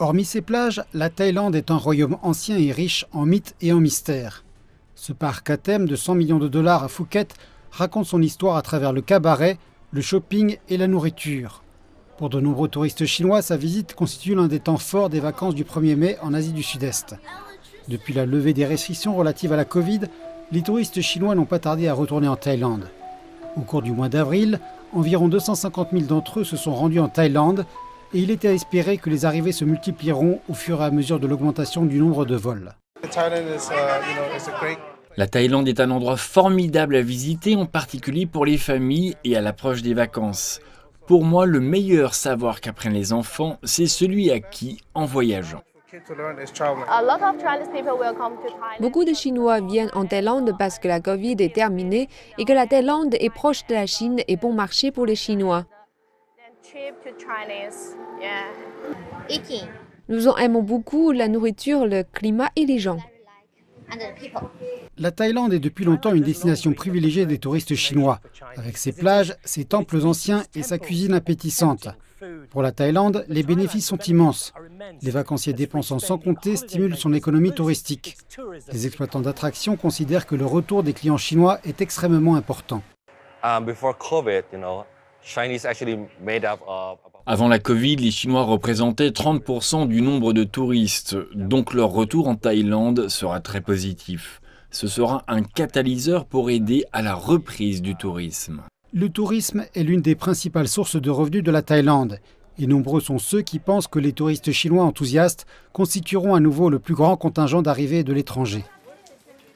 Hormis ses plages, la Thaïlande est un royaume ancien et riche en mythes et en mystères. Ce parc à thème de 100 millions de dollars à Phuket raconte son histoire à travers le cabaret, le shopping et la nourriture. Pour de nombreux touristes chinois, sa visite constitue l'un des temps forts des vacances du 1er mai en Asie du Sud-Est. Depuis la levée des restrictions relatives à la Covid, les touristes chinois n'ont pas tardé à retourner en Thaïlande. Au cours du mois d'avril, environ 250 000 d'entre eux se sont rendus en Thaïlande et il était à espérer que les arrivées se multiplieront au fur et à mesure de l'augmentation du nombre de vols. La Thaïlande est un endroit formidable à visiter, en particulier pour les familles et à l'approche des vacances. Pour moi, le meilleur savoir qu'apprennent les enfants, c'est celui acquis en voyageant. Beaucoup de Chinois viennent en Thaïlande parce que la Covid est terminée et que la Thaïlande est proche de la Chine et bon marché pour les Chinois. Nous en aimons beaucoup la nourriture, le climat et les gens. La Thaïlande est depuis longtemps une destination privilégiée des touristes chinois, avec ses plages, ses temples anciens et sa cuisine appétissante. Pour la Thaïlande, les bénéfices sont immenses. Les vacanciers dépensant sans compter stimulent son économie touristique. Les exploitants d'attractions considèrent que le retour des clients chinois est extrêmement important. Avant la Covid, les Chinois représentaient 30% du nombre de touristes, donc leur retour en Thaïlande sera très positif. Ce sera un catalyseur pour aider à la reprise du tourisme. Le tourisme est l'une des principales sources de revenus de la Thaïlande. Et nombreux sont ceux qui pensent que les touristes chinois enthousiastes constitueront à nouveau le plus grand contingent d'arrivées de l'étranger.